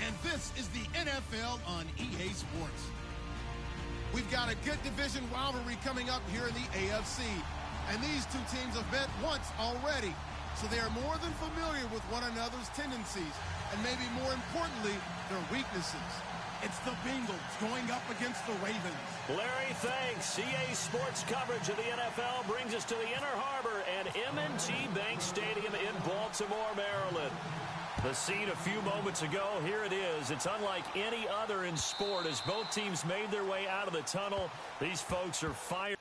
and this is the NFL on EA Sports. We've got a good division rivalry coming up here in the AFC, and these two teams have met once already, so they are more than familiar with one another's tendencies, and maybe more importantly, their weaknesses. It's the Bengals going up against the Ravens. Larry, thanks. EA Sports coverage of the NFL brings us to the Inner Harbor and M&T Bank Stadium in Baltimore, Maryland. The scene a few moments ago, here it is. It's unlike any other in sport as both teams made their way out of the tunnel. These folks are fired.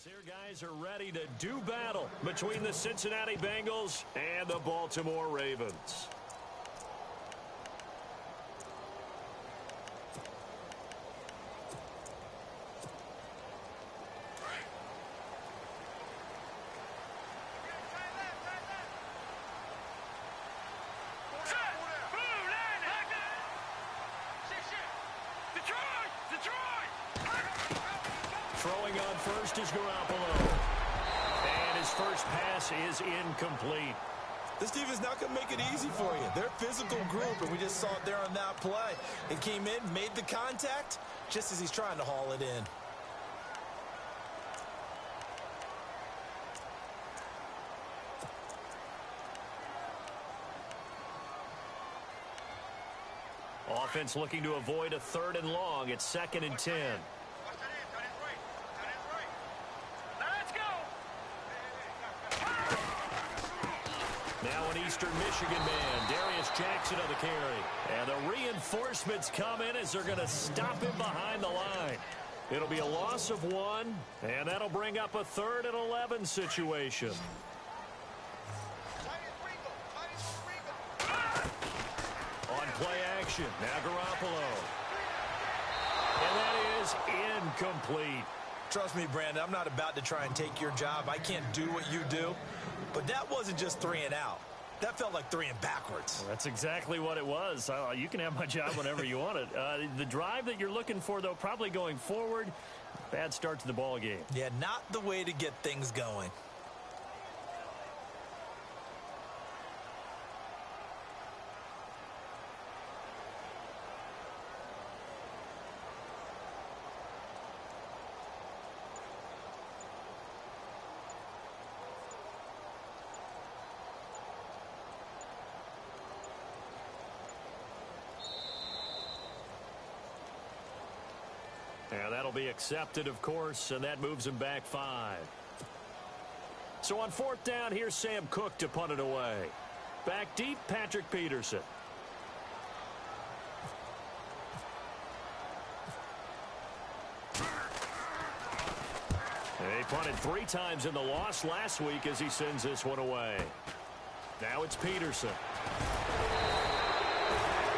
Here guys are ready to do battle between the Cincinnati Bengals and the Baltimore Ravens. Throwing on first is Garoppolo. And his first pass is incomplete. This defense not going to make it easy for you. They're a physical group, and we just saw it there on that play. It came in, made the contact, just as he's trying to haul it in. Offense looking to avoid a 3rd and long. It's 2nd and 10. Now an Eastern Michigan man, Darius Jackson on the carry. And the reinforcements come in as they're going to stop him behind the line. It'll be a loss of 1, and that'll bring up a 3rd and 11 situation. On play action, now Garoppolo. And that is incomplete. Trust me, Brandon, I'm not about to try and take your job. I can't do what you do. But that wasn't just 3 and out. That felt like 3 and backwards. Well, that's exactly what it was. You can have my job whenever you want it. The drive that you're looking for, though, probably going forward, bad start to the ball game. Yeah, not the way to get things going. And that'll be accepted, of course, and that moves him back 5. So on 4th down, here's Sam Cook to punt it away. Back deep, Patrick Peterson. He punted 3 times in the loss last week as he sends this one away. Now it's Peterson.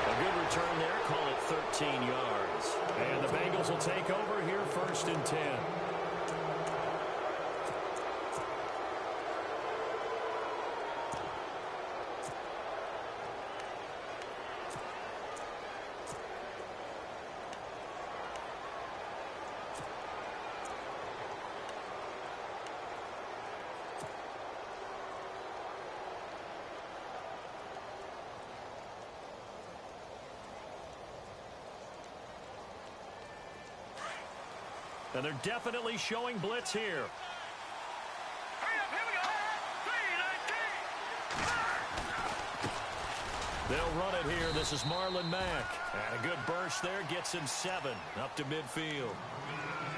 A good return there, call it 13 yards. And the Bengals will take over here 1st and 10. And they're definitely showing blitz here. They'll run it here. This is Marlon Mack. And a good burst there gets him 7 up to midfield.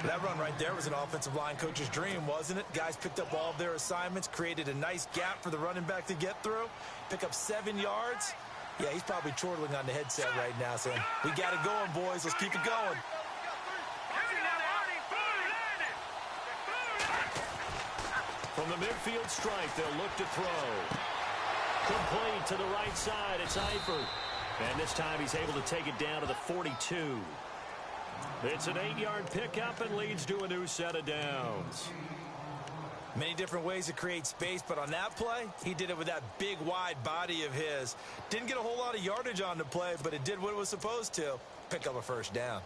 That run right there was an offensive line coach's dream, wasn't it? Guys picked up all of their assignments, created a nice gap for the running back to get through, pick up 7 yards. Yeah, he's probably chortling on the headset right now saying, we got it going, boys. Let's keep it going. From the midfield stripe, they'll look to throw. Complete to the right side. It's Eifert. And this time he's able to take it down to the 42. It's an 8-yard pickup and leads to a new set of downs. Many different ways to create space, but on that play, he did it with that big, wide body of his. Didn't get a whole lot of yardage on the play, but it did what it was supposed to. Pick up a first down.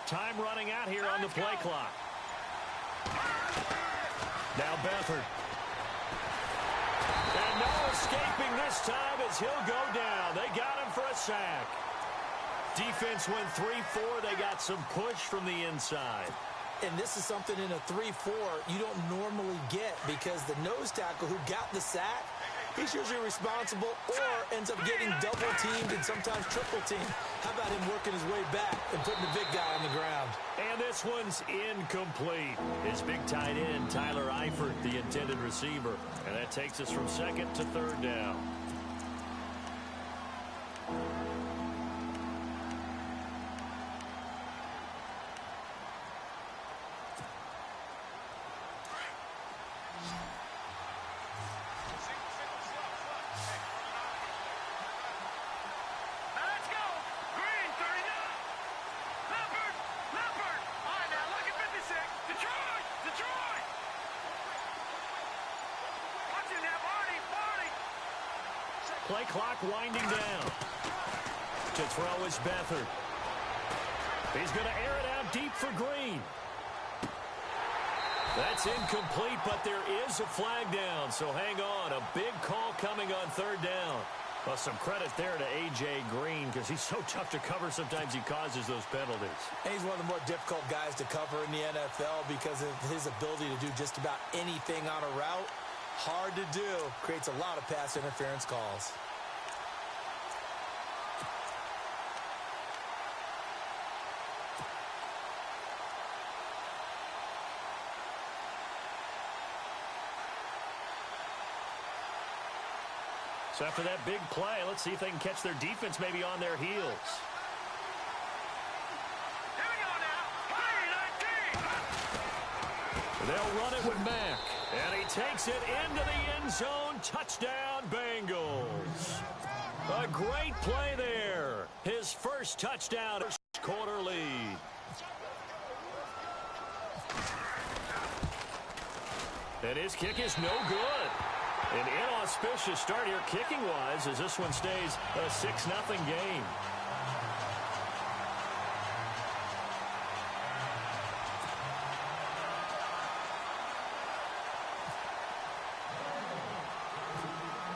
Time running out here on the play clock. Now Beathard. And no escaping this time as he'll go down. They got him for a sack. Defense went 3-4. They got some push from the inside. And this is something in a 3-4 you don't normally get because the nose tackle who got the sack, he's usually responsible or ends up getting double-teamed and sometimes triple-teamed. How about him working his way back and putting the big guy on the ground? And this one's incomplete. His big tight end, Tyler Eifert, the intended receiver. And that takes us from 2nd to 3rd down. Play clock winding down. To throw is Beathard. He's going to air it out deep for Green. That's incomplete, but there is a flag down, so hang on. A big call coming on 3rd down. Well, some credit there to A.J. Green because he's so tough to cover. Sometimes he causes those penalties. And he's one of the more difficult guys to cover in the NFL because of his ability to do just about anything on a route. Hard to do. Creates a lot of pass interference calls. So after that big play, let's see if they can catch their defense maybe on their heels. Here we go now. They'll run it with Mack. And he takes it into the end zone. Touchdown, Bengals. A great play there. His first touchdown, first quarter lead. And his kick is no good. An inauspicious start here kicking-wise as this one stays a 6-0 game.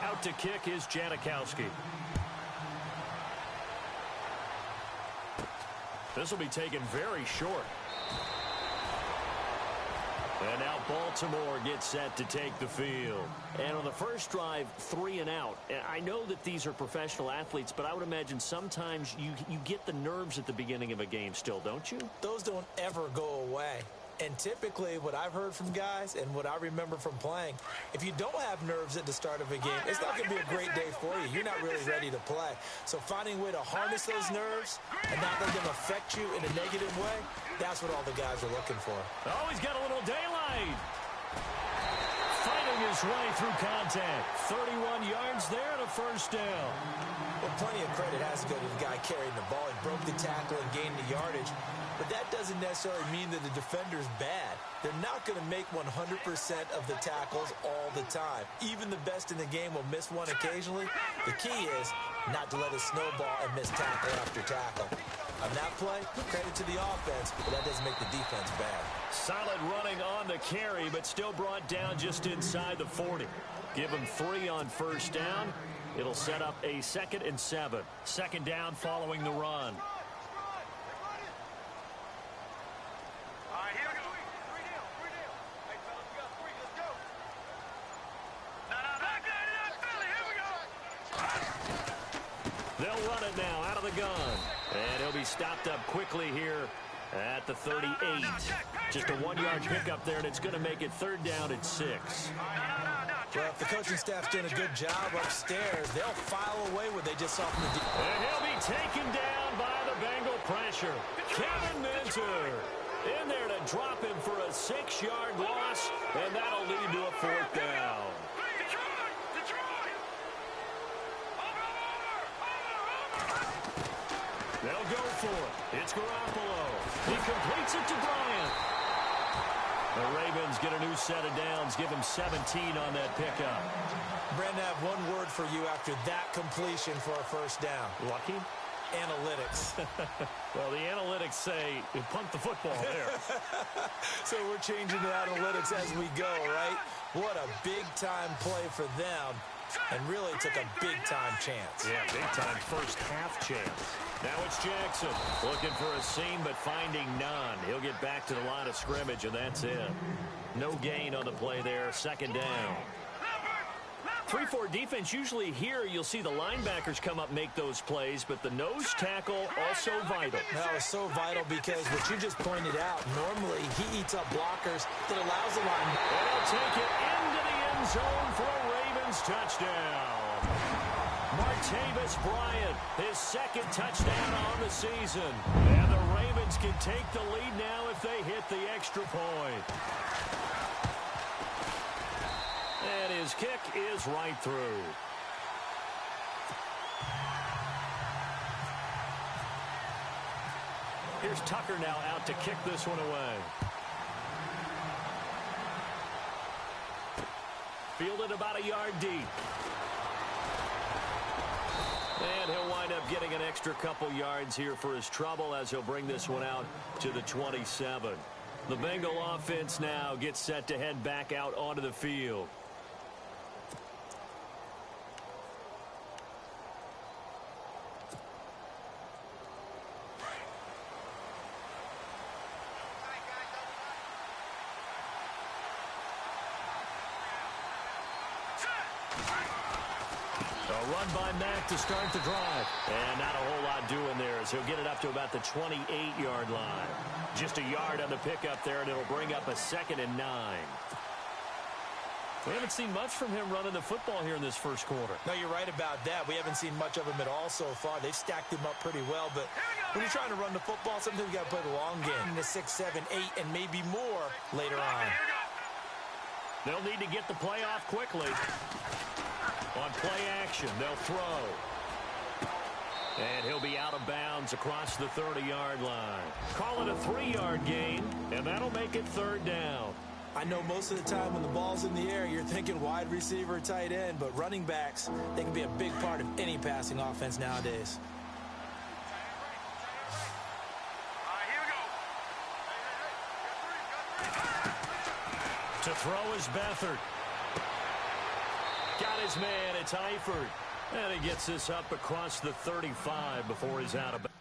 Out to kick is Janikowski. This will be taken very short. And now Baltimore gets set to take the field. And on the first drive, 3 and out. And I know that these are professional athletes, but I would imagine sometimes you get the nerves at the beginning of a game still, don't you? Those don't ever go away. And typically what I've heard from guys and what I remember from playing, if you don't have nerves at the start of a game, it's not going to be a great day for you. You're not really ready to play. So finding a way to harness those nerves and not let them affect you in a negative way, that's what all the guys are looking for. Oh, he's got a little daylight. Fighting his way through contact. 31 yards there and a first down. Well, plenty of credit has to go to the guy carrying the ball. He broke the tackle and gained the yardage. But that doesn't necessarily mean that the defender's bad. They're not going to make 100% of the tackles all the time. Even the best in the game will miss one occasionally. The key is not to let it snowball and miss tackle after tackle. On that play, credit to the offense, but that doesn't make the defense bad. Solid running on the carry, but still brought down just inside the 40. Give him 3 on first down. It'll set up a 2nd and 7. Second down following the run. They'll run it now out of the gun. And he'll be stopped up quickly here at the 38. Just a 1-yard pickup there, and it's going to make it 3rd down and 6. Well, if the coaching staff's doing a good job upstairs, they'll file away what they just saw from the defense. And he'll be taken down by the Bengal pressure. Kevin Minter in there to drop him for a 6-yard loss, and that'll lead to a 4th down. They'll go for it. It's Garoppolo. He completes it to Bryant. The Ravens get a new set of downs. Give him 17 on that pickup. Brandon, I have one word for you after that completion for a first down. Lucky? Analytics. Well, the analytics say you punt the football there. So we're changing the analytics as we go, right? What a big-time play for them. And really took a big-time chance. Yeah, big-time first-half chance. Now it's Jackson looking for a seam, but finding none. He'll get back to the line of scrimmage, and that's it. No gain on the play there. 2nd down. 3-4 defense, usually here you'll see the linebackers come up make those plays, but the nose tackle also vital. That was so vital because what you just pointed out, normally he eats up blockers that allows the linebacker. They'll take it into the end zone for a Ravens touchdown. Martavis Bryant, his 2nd touchdown on the season. And the Ravens can take the lead now if they hit the extra point. And his kick is right through. Here's Tucker now out to kick this one away. Fielded about a yard deep. And he'll wind up getting an extra couple yards here for his trouble as he'll bring this one out to the 27. The Bengal offense now gets set to head back out onto the field. A run by Mack to start the drive. And not a whole lot doing there as he'll get it up to about the 28-yard line. Just a yard on the pickup there, and it'll bring up a 2nd and 9. We haven't seen much from him running the football here in this first quarter. No, you're right about that. We haven't seen much of him at all so far. They've stacked him up pretty well, but when you're trying to run the football, sometimes you got to play the long game. The 6, 7, 8, and maybe more later on. They'll need to get the play off quickly. On play action, they'll throw. And he'll be out of bounds across the 30-yard line. Call it a 3-yard gain, and that'll make it 3rd down. I know most of the time when the ball's in the air, you're thinking wide receiver, tight end, but running backs, they can be a big part of any passing offense nowadays. To throw is Beathard. Got his man, it's Eifert. And he gets this up across the 35 before he's out of bounds.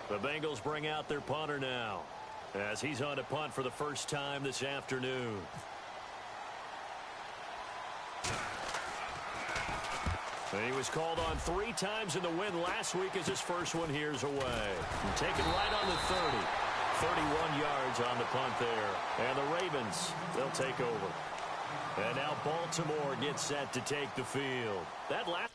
The Bengals bring out their punter now as he's on to punt for the first time this afternoon. He was called on 3 times in the win last week as his first one here's away. And taken right on the 30. 31 yards on the punt there. And the Ravens, they'll take over. And now Baltimore gets set to take the field. That last...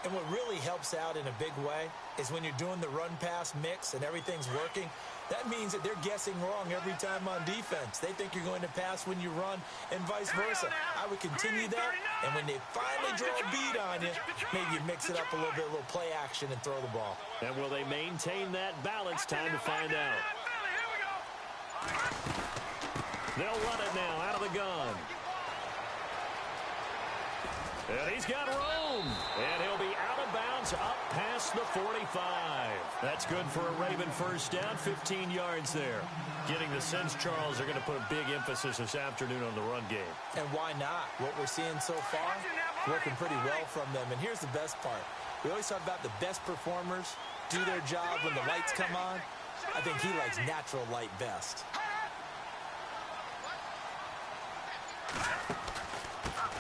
And what really helps out in a big way is when you're doing the run-pass mix and everything's working, that means that they're guessing wrong every time on defense. They think you're going to pass when you run and vice versa. I would continue that, and when they finally draw a beat on you, maybe you mix it up a little bit, a little play action, and throw the ball. And will they maintain that balance? Time to find out. They'll run it now out of the gun. And he's got room. And he'll be out of bounds up past the 45. That's good for a Raven first down, 15 yards there. Getting the sense, Charles, are going to put a big emphasis this afternoon on the run game. And why not? What we're seeing so far, working pretty well from them. And here's the best part. We always talk about the best performers do their job when the lights come on. I think he likes natural light best.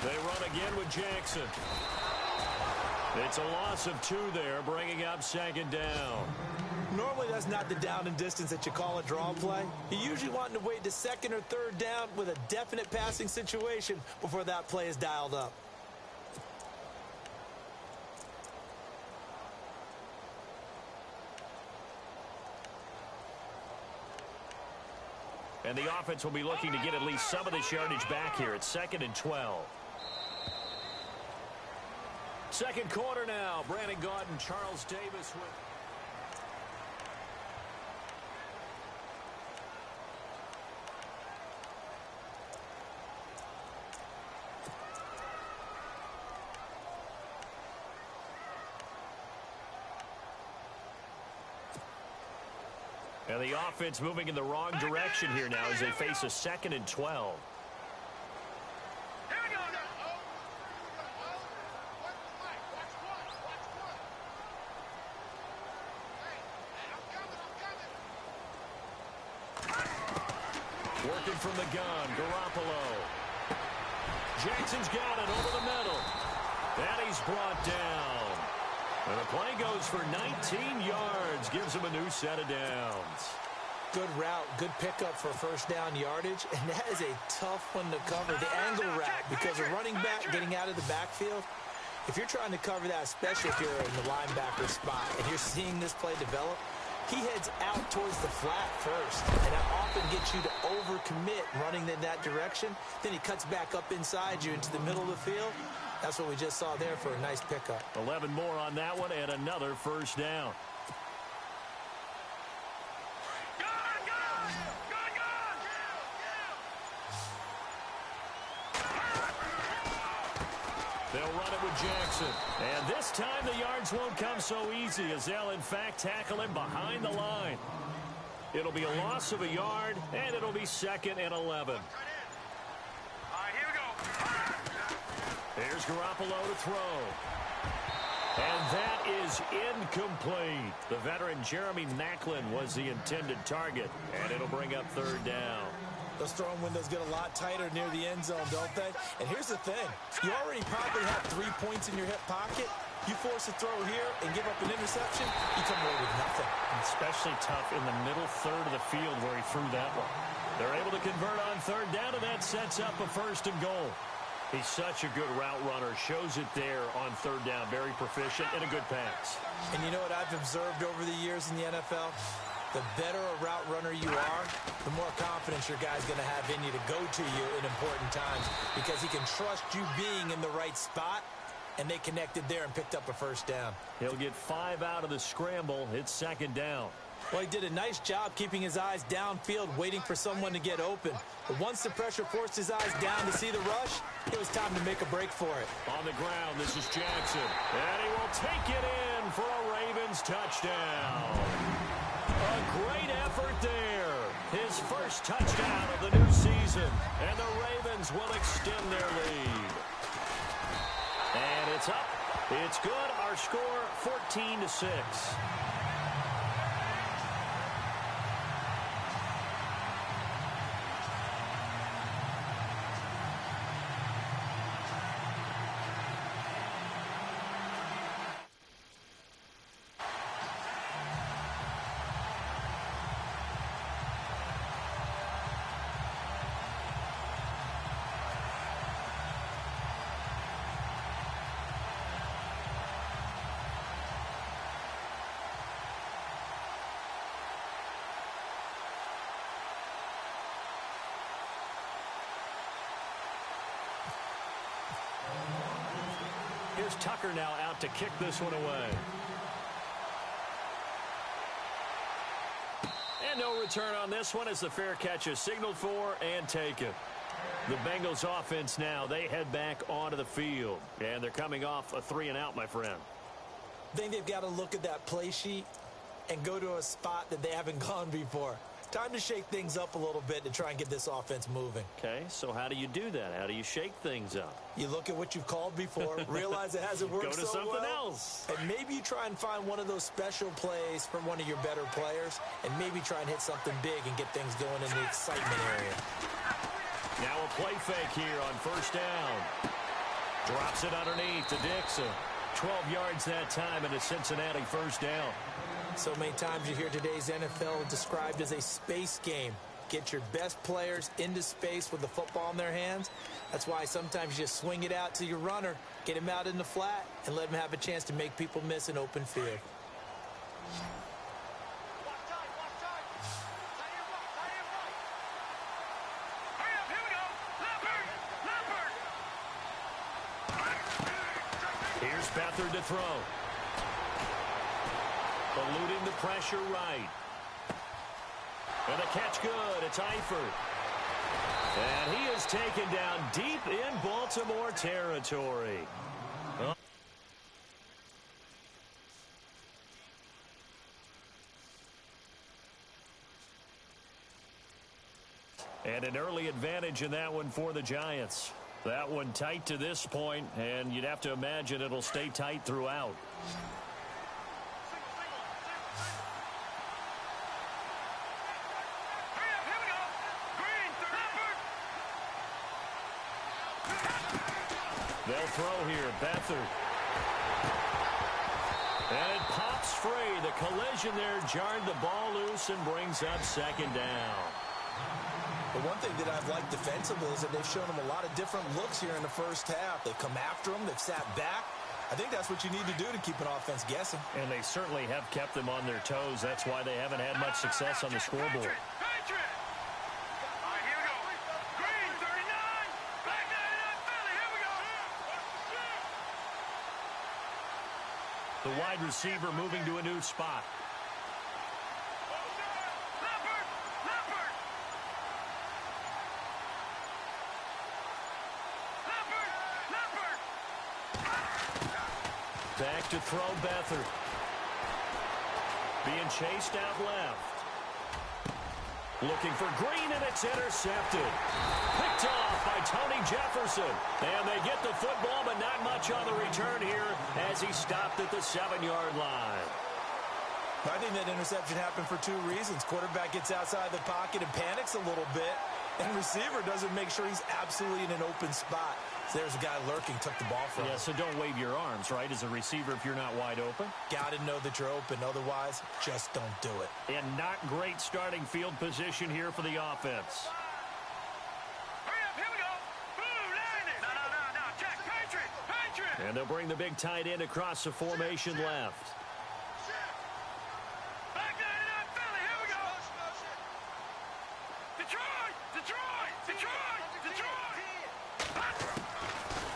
They run again with Jackson. It's a loss of 2 there, bringing up second down. Normally, that's not the down and distance that you call a draw play. You're usually wanting to wait to second or third down with a definite passing situation before that play is dialed up. And the offense will be looking to get at least some of this yardage back here. It's 2nd and 12. Second quarter now. Brandon Gaudin, Charles Davis with... And the offense moving in the wrong direction here now as they face a 2nd and 12. Working from the gun, Garoppolo. Jackson's got it over the middle. And he's brought down. And the play goes for 19 yards. Gives him a new set of downs. Good route, good pickup for first down yardage. And that is a tough one to cover, the angle route, because a running back getting out of the backfield, if you're trying to cover that, especially if you're in the linebacker spot and you're seeing this play develop, he heads out towards the flat first, and that often gets you to overcommit running in that direction. Then he cuts back up inside you into the middle of the field. That's what we just saw there for a nice pickup. 11 more on that one and another first down. They'll run it with Jackson. And this time the yards won't come so easy as they'll, in fact, tackle him behind the line. It'll be a loss of a yard, and it'll be 2nd and 11. Here's Garoppolo to throw. And that is incomplete. The veteran Jeremy Maclin was the intended target, and it'll bring up 3rd down. Those throwing windows get a lot tighter near the end zone, don't they? And here's the thing. You already probably have 3 points in your hip pocket. You force a throw here and give up an interception, you come away with nothing. Especially tough in the middle third of the field where he threw that one. They're able to convert on 3rd down, and that sets up a 1st and goal. He's such a good route runner. Shows it there on 3rd down. Very proficient and a good pass. And you know what I've observed over the years in the NFL? The better a route runner you are, the more confidence your guy's going to have in you to go to you in important times because he can trust you being in the right spot, and they connected there and picked up a 1st down. He'll get 5 out of the scramble. It's 2nd down. Well, he did a nice job keeping his eyes downfield, waiting for someone to get open. But once the pressure forced his eyes down to see the rush, it was time to make a break for it. On the ground, this is Jackson. And he will take it in for a Ravens touchdown. A great effort there. His first touchdown of the new season. And the Ravens will extend their lead. And it's up. It's good. Our score, 14-6. Here's Tucker now out to kick this one away. And no return on this one as the fair catch is signaled for and taken. The Bengals offense now, they head back onto the field. And they're coming off a 3-and-out, my friend. I think they've got to look at that play sheet and go to a spot that they haven't gone before. Time to shake things up a little bit to try and get this offense moving. Okay, so how do you do that? How do you shake things up? You look at what you've called before, realize it hasn't worked Go to so something well, else. and maybe you try and find one of those special plays from one of your better players, and maybe try and hit something big and get things going in the excitement area. Now a play fake here on first down. Drops it underneath to Dixon. 12 yards that time and a Cincinnati first down. So many times you hear today's NFL described as a space game. Get your best players into space with the football in their hands. That's why sometimes you just swing it out to your runner, get him out in the flat, and let him have a chance to make people miss an open field. Here's Beathard to throw. Eluding the pressure right. And the catch good. It's Eifert. And he is taken down deep in Baltimore territory. And an early advantage in that one for the Giants. That one tight to this point, and you'd have to imagine it'll stay tight throughout. They'll throw here. Beathard. And it pops free. The collision there jarred the ball loose and brings up second down. The one thing that I've liked defensively is that they've shown them a lot of different looks here in the first half. They've come after them. They've sat back. I think that's what you need to do to keep an offense guessing. And they certainly have kept them on their toes. That's why they haven't had much success on the scoreboard. The wide receiver moving to a new spot. Back to throw Beathard. Being chased out left. Looking for Green, and it's intercepted. Picked off by Tony Jefferson. And they get the football, but not much on the return here as he stopped at the 7-yard line. I think that interception happened for two reasons. Quarterback gets outside the pocket and panics a little bit, and receiver doesn't make sure he's absolutely in an open spot. So there's a guy lurking, took the ball from him. Yeah, so don't wave your arms, right, as a receiver if you're not wide open. Got to know that you're open. Otherwise, just don't do it. And not great starting field position here for the offense. And they'll bring the big tight end across the formation left.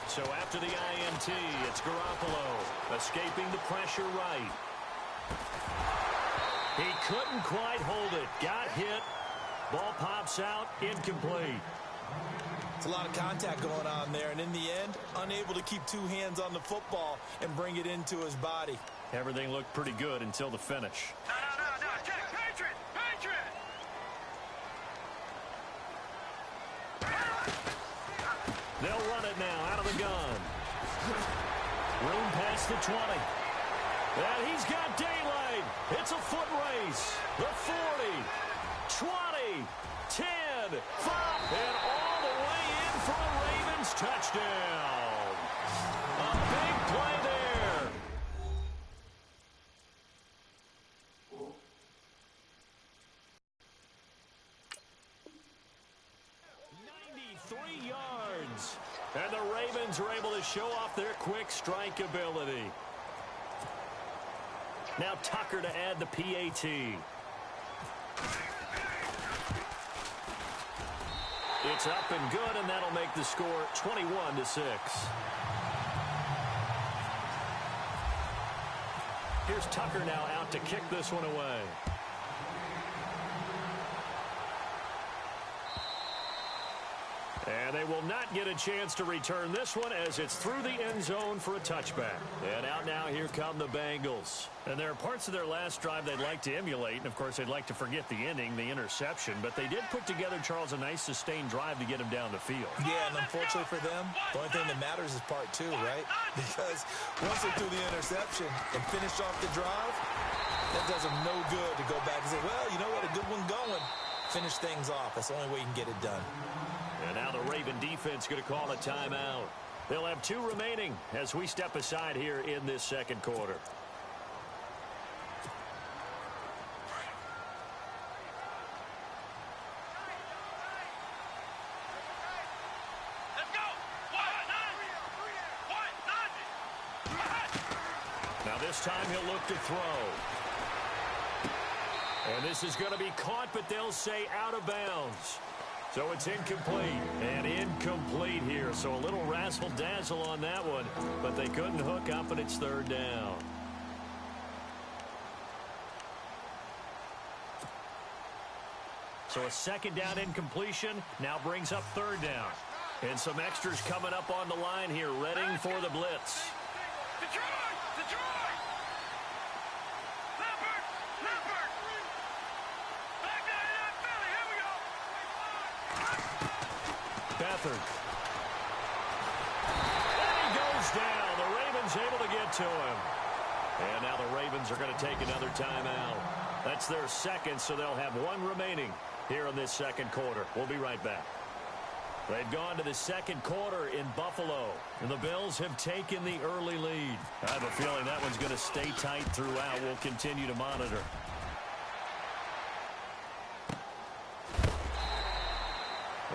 So after the INT, it's Garoppolo escaping the pressure right. He couldn't quite hold it. Got hit. Ball pops out. Incomplete. It's a lot of contact going on there, and in the end, unable to keep two hands on the football and bring it into his body. Everything looked pretty good until the finish. They'll run it now out of the gun. Room past the 20. And he's got daylight. It's a foot race. The 40, 20, 10, 5, and all the way in for a Ravens touchdown. A big play there. 93 yards. And the Ravens are able to show off their quick strike ability. Now Tucker to add the PAT. It's up and good, and that'll make the score 21-6. Here's Tucker now out to kick this one away. And they will not get a chance to return this one as it's through the end zone for a touchback. And out now, here come the Bengals. And there are parts of their last drive they'd like to emulate. And, of course, they'd like to forget the ending, the interception. But they did put together, Charles, a nice sustained drive to get him down the field. Yeah, and unfortunately for them, the only thing that matters is part two, right? Because once they threw the interception and finished off the drive, that does them no good to go back and say, well, you know what, a good one going. Finish things off. That's the only way you can get it done. And now the Raven defense going to call a timeout. They'll have 2 remaining as we step aside here in this second quarter. Let's go. Now this time he'll look to throw. And this is going to be caught, but they'll say out of bounds. So it's incomplete, and incomplete here. So a little razzle-dazzle on that one, but they couldn't hook up, and it's 3rd down. So a 2nd down incompletion now brings up 3rd down. And some extras coming up on the line here, readying for the blitz. Beathard. And he goes down. The Ravens able to get to him. And now the Ravens are going to take another timeout. That's their 2nd, so they'll have 1 remaining here in this second quarter. We'll be right back. They've gone to the second quarter in Buffalo, and the Bills have taken the early lead. I have a feeling that one's going to stay tight throughout. We'll continue to monitor.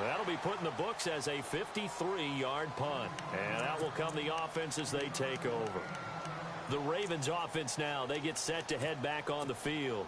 That'll be put in the books as a 53-yard punt. And out will come the offense as they take over. The Ravens offense now, they get set to head back on the field.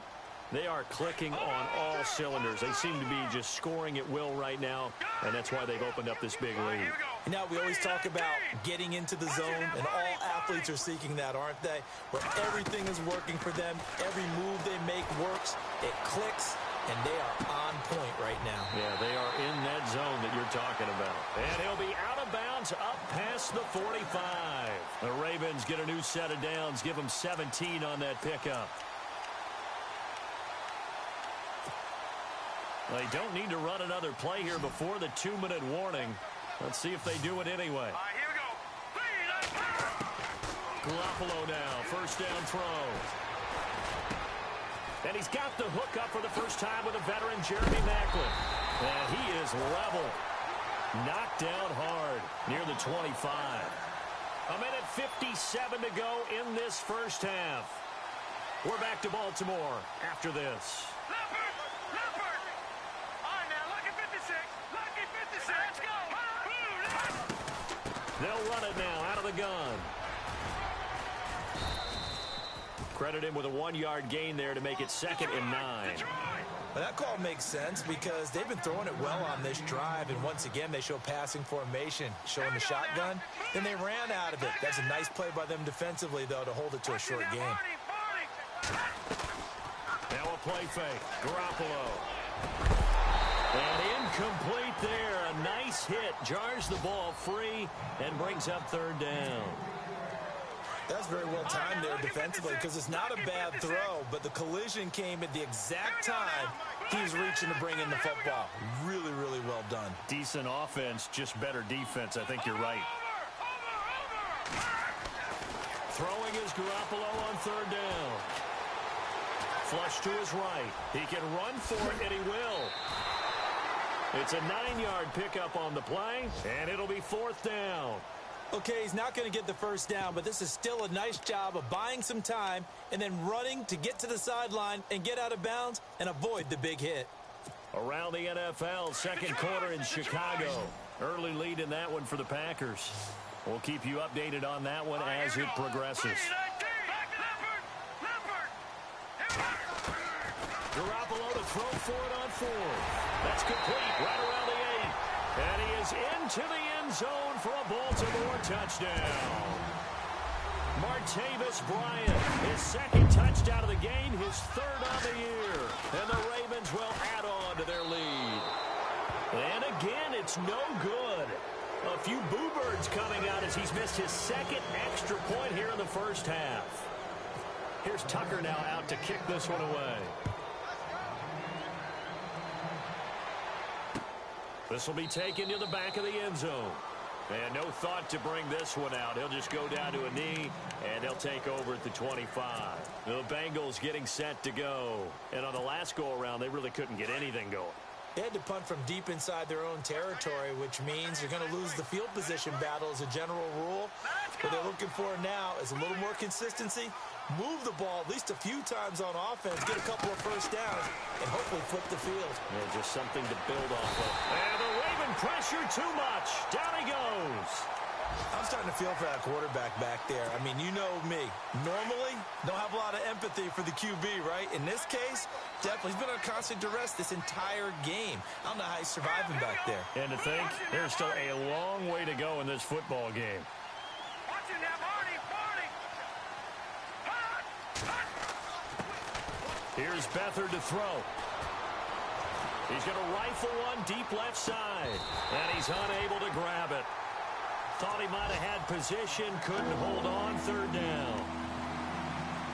They are clicking on all cylinders. They seem to be just scoring at will right now, and that's why they've opened up this big lead. Now, we always talk about getting into the zone, and all athletes are seeking that, aren't they? Where everything is working for them, every move they make works, it clicks, and they are on point right now. Yeah, they are in that zone that you're talking about. And he'll be out of bounds up past the 45. The Ravens get a new set of downs, give them 17 on that pickup. They don't need to run another play here before the 2-minute warning. Let's see if they do it anyway. Here we go. Garoppolo now, 1st down throw. And he's got the hook up for the first time with a veteran, Jeremy Maclin. And he is level. Knocked down hard near the 25. 1:57 to go in this first half. We're back to Baltimore after this. They'll run it now out of the gun. Credit him with a 1-yard gain there to make it 2nd and 9. Well, that call makes sense because they've been throwing it well on this drive, and once again they show passing formation, showing the shotgun. Then they ran out of it. That's a nice play by them defensively, though, to hold it to a short game. Now a play fake. Garoppolo. And incomplete there. A nice hit. Jars the ball free and brings up 3rd down. That's very well timed there defensively because it's not a bad throw, but the collision came at the exact time he was reaching to bring in the football. Really, really well done. Decent offense, just better defense. I think you're right. Throwing is Garoppolo on 3rd down. Flush to his right. He can run for it, and he will. It's a 9-yard pickup on the play, and it'll be 4th down. Okay, he's not going to get the first down, but this is still a nice job of buying some time and then running to get to the sideline and get out of bounds and avoid the big hit. Around the NFL, second quarter in Chicago. Early lead in that one for the Packers. We'll keep you updated on that one as it progresses. Garoppolo to throw for it on 4th. That's complete right around the 8. And he is into the end zone for a Baltimore touchdown. Martavis Bryant, his second touchdown of the game, his third on the year. And the Ravens will add on to their lead. And again, it's no good. A few boo birds coming out as he's missed his second extra point here in the first half. Here's Tucker now out to kick this one away. This will be taken to the back of the end zone. And no thought to bring this one out. He'll just go down to a knee, and they'll take over at the 25. The Bengals getting set to go. And on the last go-around, they really couldn't get anything going. They had to punt from deep inside their own territory, which means you're going to lose the field position battle as a general rule. What they're looking for now is a little more consistency, move the ball at least a few times on offense, get a couple of first downs, and hopefully flip the field. Yeah, just something to build off of. And the Raven pressure too much. Down he goes. I'm starting to feel for that quarterback back there. I mean, you know me. Normally, don't have a lot of empathy for the QB, right? In this case, definitely. He's been under constant duress this entire game. I don't know how he's surviving back there. And to think, there's still a long way to go in this football game. Here's Beathard to throw. He's going to rifle one deep left side. And he's unable to grab it. Thought he might have had position, couldn't hold on, third down.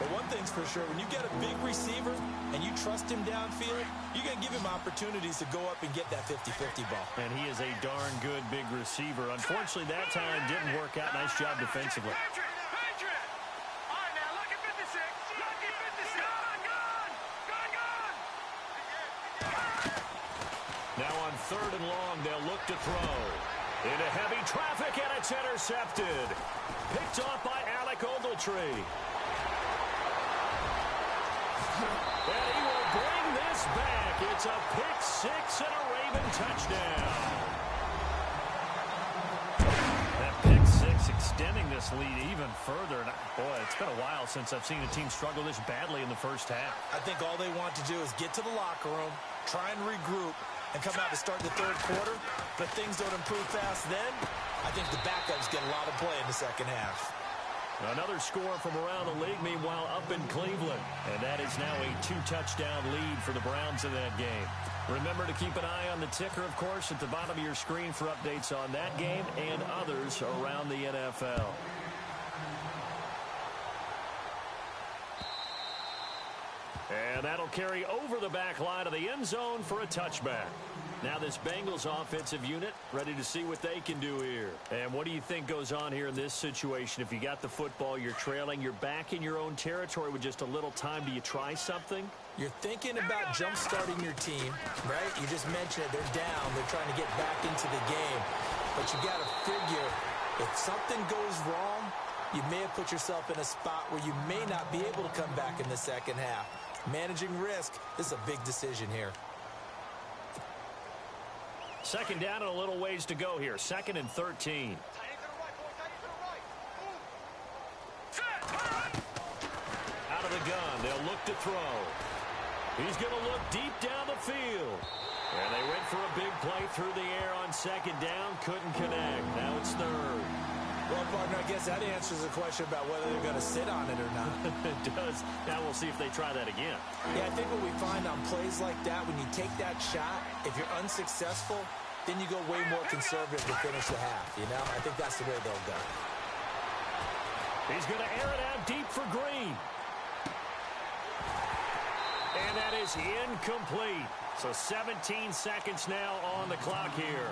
But one thing's for sure, when you get a big receiver and you trust him downfield, you're going to give him opportunities to go up and get that 50-50 ball. And he is a darn good big receiver. Unfortunately, that time didn't work out. Nice job defensively. Now on third and long, they'll look to throw. Into heavy traffic, and it's intercepted. Picked off by Alec Ogletree. And he will bring this back. It's a pick six and a Raven touchdown. That pick six extending this lead even further. And boy, it's been a while since I've seen a team struggle this badly in the first half. I think all they want to do is get to the locker room, try and regroup, and come out to start the third quarter. But if things don't improve fast then, I think the backups get a lot of play in the second half. Another score from around the league, meanwhile, up in Cleveland. And that is now a 2-touchdown lead for the Browns in that game. Remember to keep an eye on the ticker, of course, at the bottom of your screen for updates on that game and others around the NFL. And that'll carry over the back line of the end zone for a touchback. Now this Bengals offensive unit ready to see what they can do here. And what do you think goes on here in this situation? If you got the football, you're trailing, you're back in your own territory with just a little time. Do you try something? You're thinking about jump-starting your team, right? You just mentioned it. They're down. They're trying to get back into the game. But you got to figure, if something goes wrong, you may have put yourself in a spot where you may not be able to come back in the second half. Managing risk, this is a big decision here. Second down and a little ways to go here. 2nd and 13. Out of the gun, they'll look to throw. He's going to look deep down the field. And they went for a big play through the air on second down. Couldn't connect. Now it's third. Well, partner, I guess that answers the question about whether they're going to sit on it or not. It does. Now we'll see if they try that again. Yeah, I think what we find on plays like that, when you take that shot, if you're unsuccessful, then you go way more conservative to finish the half, you know? I think that's the way they'll go. He's going to air it out deep for Green. And that is incomplete. So 17 seconds now on the clock here.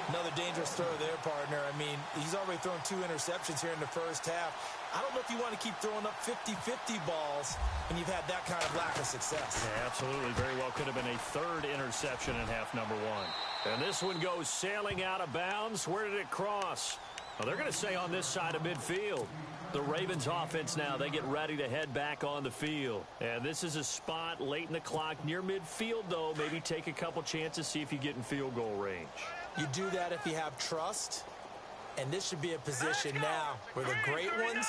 Another dangerous throw there, partner. I mean, he's already thrown 2 interceptions here in the first half. I don't know if you want to keep throwing up 50-50 balls when you've had that kind of lack of success. Yeah, absolutely. Very well could have been a third interception in half number 1. And this one goes sailing out of bounds. Where did it cross? Well, they're going to stay on this side of midfield. The Ravens offense now, they get ready to head back on the field. And this is a spot late in the clock near midfield, though. Maybe take a couple chances, see if you get in field goal range. You do that if you have trust. And this should be a position now where the great ones,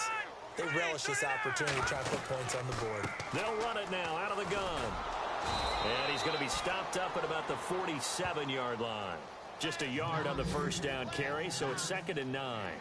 they relish this opportunity to try to put points on the board. They'll run it now out of the gun. And he's going to be stopped up at about the 47-yard line. Just a yard on the first down carry, so it's 2nd and 9.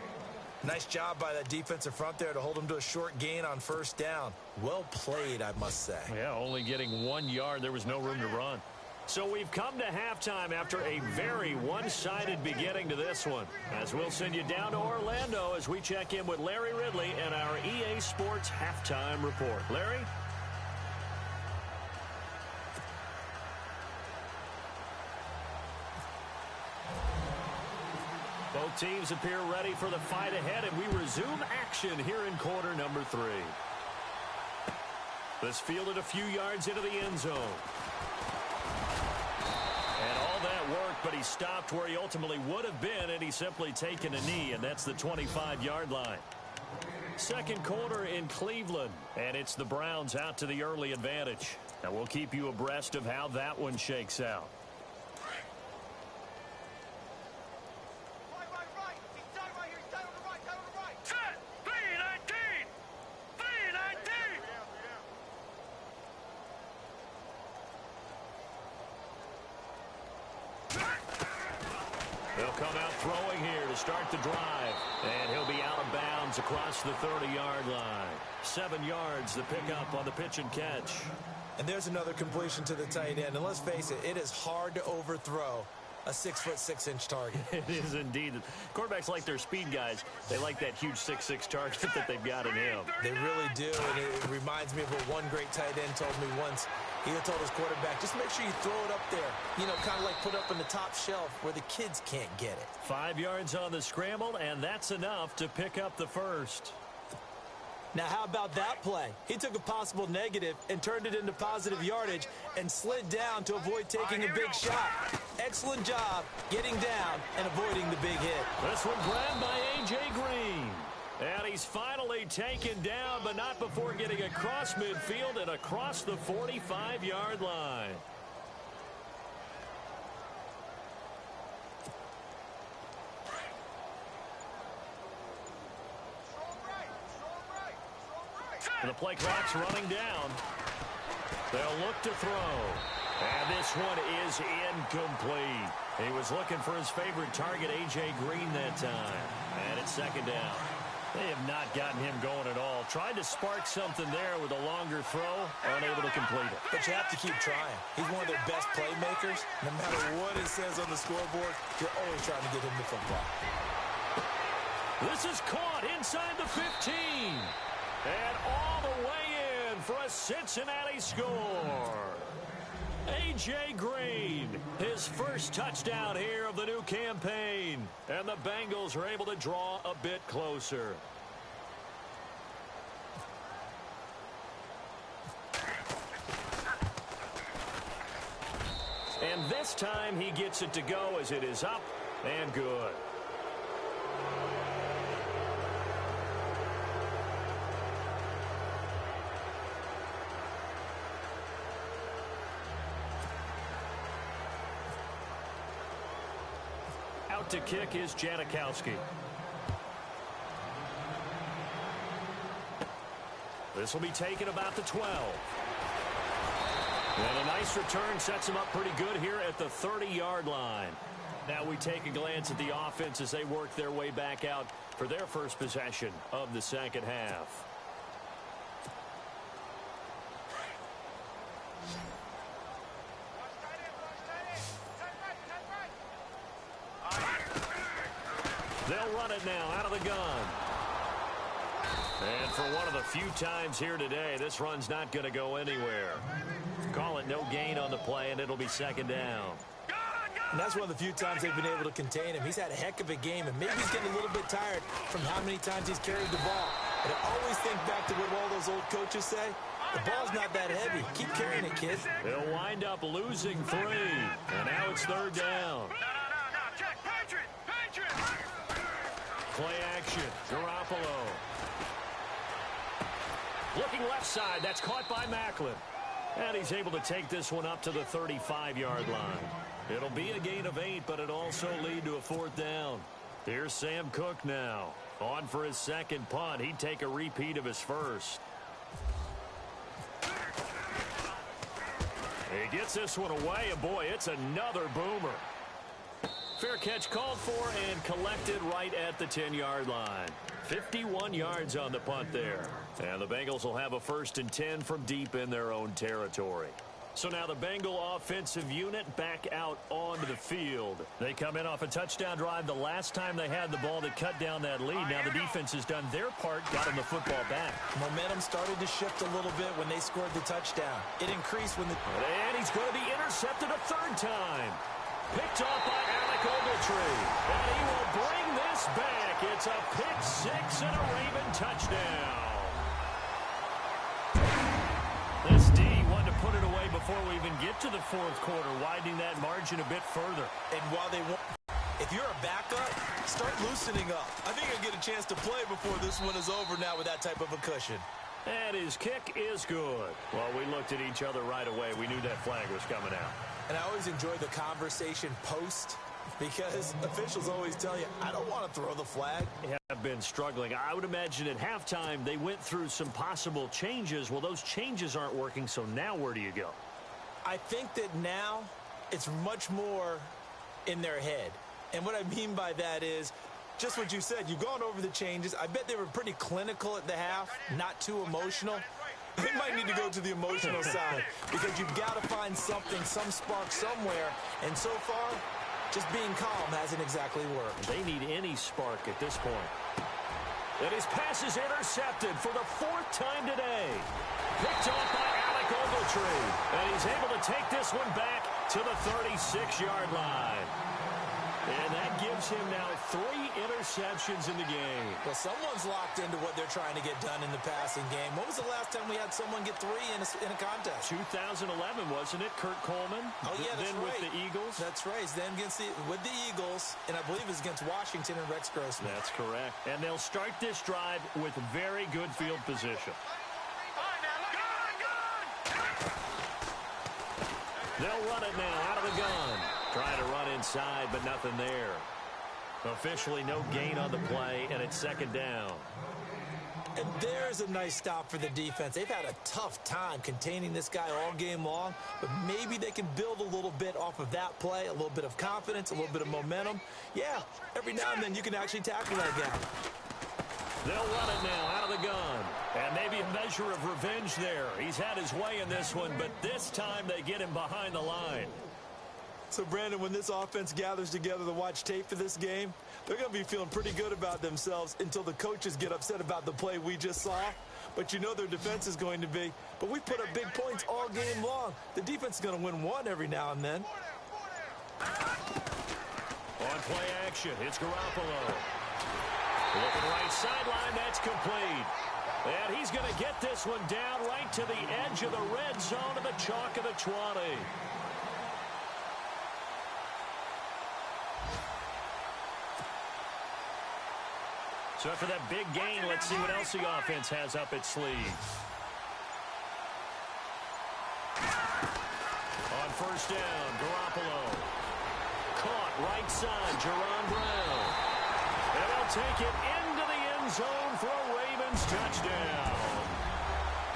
Nice job by that defensive front there to hold him to a short gain on first down. Well played, I must say. Yeah, only getting 1 yard. There was no room to run. So we've come to halftime after a very one-sided beginning to this one. As we'll send you down to Orlando as we check in with Larry Ridley and our EA Sports Halftime Report. Larry? Both teams appear ready for the fight ahead, and we resume action here in quarter number 3. This fielded a few yards into the end zone. And all that worked, but he stopped where he ultimately would have been, and he's simply taken a knee, and that's the 25-yard line. Second quarter in Cleveland, and it's the Browns out to the early advantage. And we'll keep you abreast of how that one shakes out. He'll come out throwing here to start the drive. And he'll be out of bounds across the 30-yard line. 7 yards the pickup on the pitch and catch. And there's another completion to the tight end. And let's face it, it is hard to overthrow a 6'6" target. It is indeed. Quarterbacks like their speed guys. They like that huge 6'6" target that they've got in him. They really do, and it reminds me of what one great tight end told me once. He told his quarterback, just make sure you throw it up there. You know, kind of like put up on the top shelf where the kids can't get it. 5 yards on the scramble, and that's enough to pick up the first. Now, how about that play? He took a possible negative and turned it into positive yardage and slid down to avoid taking a big shot. Excellent job getting down and avoiding the big hit. This one grabbed by A.J. Green. And he's finally taken down, but not before getting across midfield and across the 45-yard line. And the play clock's running down. They'll look to throw. And this one is incomplete. He was looking for his favorite target, A.J. Green, that time. And it's second down. They have not gotten him going at all. Tried to spark something there with a longer throw, unable to complete it. But you have to keep trying. He's one of their best playmakers. No matter what it says on the scoreboard, you're always trying to get him the football. This is caught inside the 15. And all the way in for a Cincinnati score. A.J. Green, his first touchdown here of the new campaign. And the Bengals are able to draw a bit closer. And this time he gets it to go as it is up and good. To kick is Janikowski. This will be taken about the 12. And a nice return sets him up pretty good here at the 30-yard line. Now we take a glance at the offense as they work their way back out for their first possession of the second half. They'll run it now out of the gun. And for one of the few times here today, this run's not going to go anywhere. Call it no gain on the play, and it'll be second down. And that's one of the few times they've been able to contain him. He's had a heck of a game, and maybe he's getting a little bit tired from how many times he's carried the ball. But I always think back to what all those old coaches say. The ball's not that heavy. Keep carrying it, kid. They'll wind up losing 3. And now it's third down. Check. Patriot. Play action. Garoppolo. Looking left side. That's caught by Macklin. And he's able to take this one up to the 35-yard line. It'll be a gain of 8, but it also lead to a fourth down. Here's Sam Cook now. On for his second punt. He'd take a repeat of his first. He gets this one away, and boy, it's another boomer. Fair catch called for and collected right at the 10-yard line. 51 yards on the punt there. And the Bengals will have a 1st and 10 from deep in their own territory. So now the Bengal offensive unit back out onto the field. They come in off a touchdown drive the last time they had the ball that cut down that lead. Now the defense has done their part, got them the football back. Momentum started to shift a little bit when they scored the touchdown. It increased when the... And he's going to be intercepted a 3rd time. Picked off by Alec Ogletree. And he will bring this back. It's a pick 6 and a Raven touchdown. This D wanted to put it away before we even get to the 4th quarter, widening that margin a bit further. And while they won't, if you're a backup, start loosening up. I think you'll get a chance to play before this one is over now with that type of a cushion. And his kick is good. Well, we looked at each other right away. We knew that flag was coming out. And I always enjoy the conversation post, because officials always tell you, I don't want to throw the flag. Have been struggling. I would imagine at halftime they went through some possible changes. Well, those changes aren't working, so now where do you go? I think that now it's much more in their head. And what I mean by that is just what you said. You've gone over the changes. I bet they were pretty clinical at the half, not too emotional. They might need to go to the emotional side, because you've got to find something, some spark somewhere. And so far, just being calm hasn't exactly worked. They need any spark at this point. And his pass is intercepted for the 4th time today. Picked off by Alec Ogletree. And he's able to take this one back to the 36-yard line. And that gives him now 3 interceptions in the game. Well, someone's locked into what they're trying to get done in the passing game. When was the last time we had someone get 3 in a contest? 2011, wasn't it? Kurt Coleman. Oh, yeah, that's then right. With the Eagles. That's right. Then with the Eagles, and I believe it was against Washington and Rex Grossman. That's correct. And they'll start this drive with very good field position. They'll run it now out of the gun. Trying to run inside, but nothing there. Officially no gain on the play, and it's 2nd down. And there's a nice stop for the defense. They've had a tough time containing this guy all game long, but maybe they can build a little bit off of that play, a little bit of confidence, a little bit of momentum. Yeah, every now and then you can actually tackle that guy. They'll run it now out of the gun. And maybe a measure of revenge there. He's had his way in this one, but this time they get him behind the line. So, Brandon, when this offense gathers together to watch tape for this game, they're going to be feeling pretty good about themselves until the coaches get upset about the play we just saw. But you know their defense is going to be. But we put up big points all game long. The defense is going to win one every now and then. On play action, it's Garoppolo. Looking right sideline, that's complete. And he's going to get this one down right to the edge of the red zone of the chalk of the 20. So after that big gain, let's see what else the offense has up its sleeve. On 1st down, Garoppolo. Caught right side, Jerron Brown. And they'll take it into the end zone for a Ravens touchdown.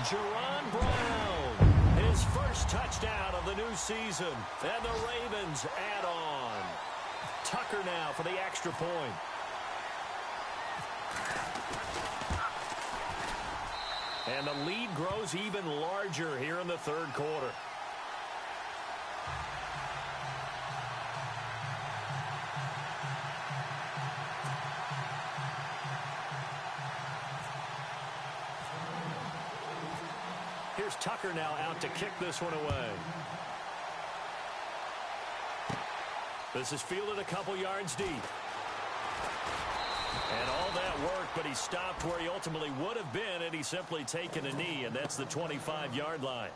Jerron Brown, his 1st touchdown of the new season. And the Ravens add on. Tucker now for the extra point. And the lead grows even larger here in the 3rd quarter. Here's Tucker now out to kick this one away. This is fielded a couple yards deep. And all that work, but he stopped where he ultimately would have been, and he's simply taken a knee, and that's the 25-yard line.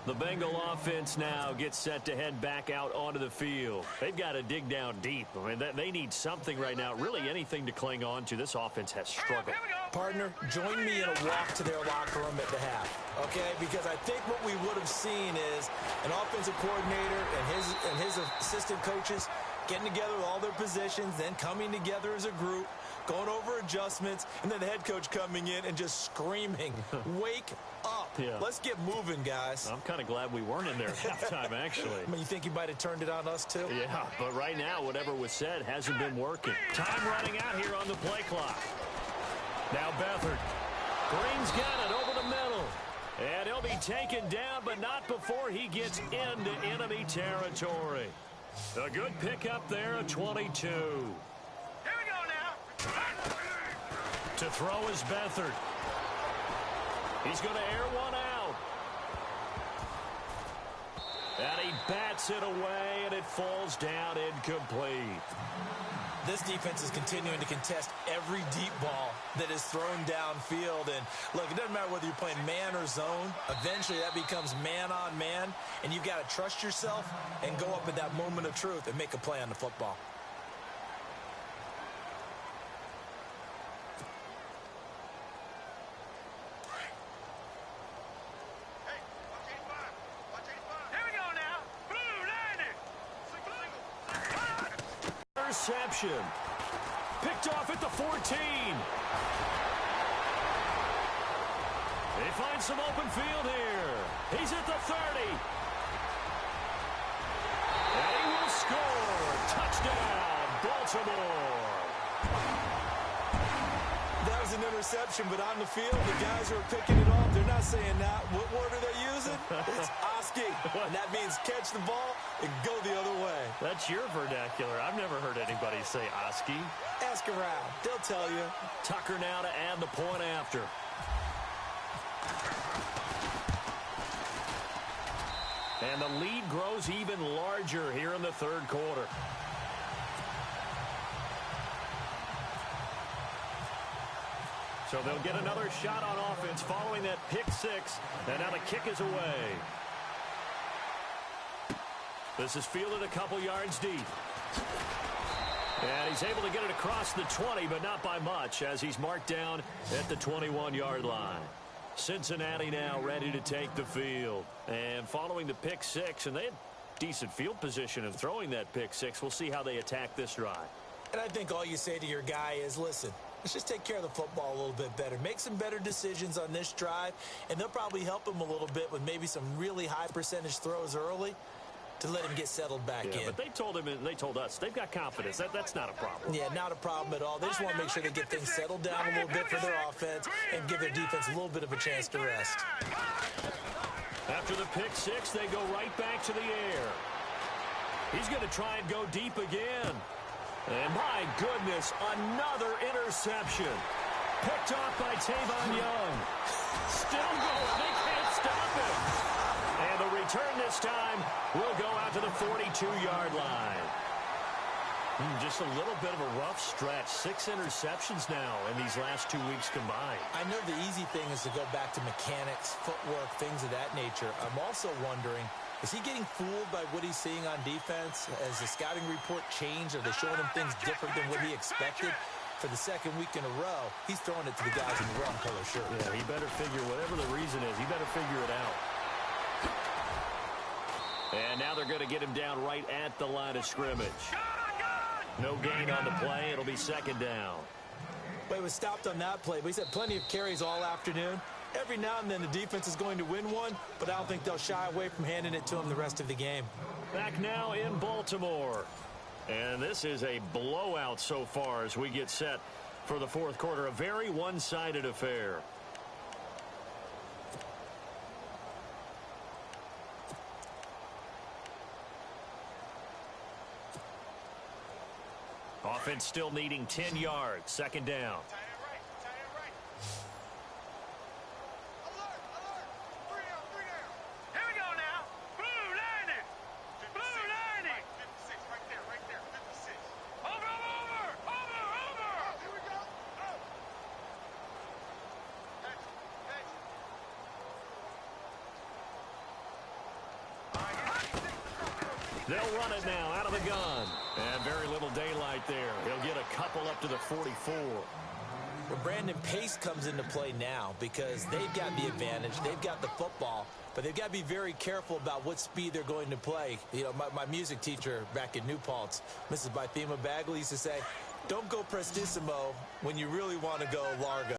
The Bengal offense now gets set to head back out onto the field. They've got to dig down deep. I mean, they need something right now, really anything to cling on to. This offense has struggled. Partner, join me in a walk to their locker room at the half, okay? Because I think what we would have seen is an offensive coordinator and his assistant coaches getting together with all their positions, then coming together as a group, going over adjustments, and then the head coach coming in and just screaming, wake up. Yeah. Let's get moving, guys. I'm kind of glad we weren't in there at halftime, actually. I mean, you think he might have turned it on us, too? Yeah, but right now, whatever was said hasn't been working. Time running out here on the play clock. Now Beathard. Green's got it over the middle. And he'll be taken down, but not before he gets into enemy territory. A good pickup there at 22. Here we go now. To throw is Beathard. He's going to air one out. And he bats it away, and it falls down incomplete. This defense is continuing to contest every deep ball that is thrown downfield. And, look, it doesn't matter whether you're playing man or zone. Eventually, that becomes man-on-man, and you've got to trust yourself and go up at that moment of truth and make a play on the football. Interception. Picked off at the 14. They find some open field here. He's at the 30. And he will score. Touchdown, Baltimore. That was an interception, but on the field, the guys who are picking it off, they're not saying that. What word are they using? It's Oski, and that means catch the ball and go the other way. That's your vernacular. I've never heard anybody say Oski. Ask around. They'll tell you. Tucker now to add the point after. And the lead grows even larger here in the third quarter. So they'll get another shot on offense following that pick six. And now the kick is away. This is fielded a couple yards deep. And he's able to get it across the 20, but not by much, as he's marked down at the 21-yard line. Cincinnati now ready to take the field. And following the pick six, and they had decent field position in throwing that pick six. We'll see how they attack this drive. And I think all you say to your guy is, listen, let's just take care of the football a little bit better. Make some better decisions on this drive, and they'll probably help him a little bit with maybe some really high percentage throws early to let him get settled back in. But they told him and they told us they've got confidence. That's not a problem. Yeah, not a problem at all. They just want to make sure they get things settled down a little bit for their offense and give their defense a little bit of a chance to rest. After the pick six, they go right back to the air. He's going to try and go deep again. And my goodness, another interception. Picked off by Tavon Young. Still going. They can't stop him. And the return this time will go out to the 42-yard line. Just a little bit of a rough stretch. 6 interceptions now in these last 2 weeks combined. I know the easy thing is to go back to mechanics, footwork, things of that nature. I'm also wondering, is he getting fooled by what he's seeing on defense? Has the scouting report changed? Are they showing him things different than what he expected? For the second week in a row, he's throwing it to the guys in the wrong color shirt. Yeah, he better figure, whatever the reason is, he better figure it out. And now they're going to get him down right at the line of scrimmage. No gain on the play. It'll be second down. Well, he was stopped on that play, but he's had plenty of carries all afternoon. Every now and then the defense is going to win one, but I don't think they'll shy away from handing it to him the rest of the game. Back now in Baltimore. And this is a blowout so far as we get set for the fourth quarter. A very one-sided affair. Offense still needing 10 yards. Second down. They'll run it now out of the gun. And very little daylight there. He'll get a couple up to the 44. Well, Brandon, pace comes into play now because they've got the advantage. They've got the football. but they've got to be very careful about what speed they're going to play. You know, my music teacher back in New Paltz, Mrs. Bythema Bagley, used to say, don't go prestissimo when you really want to go largo.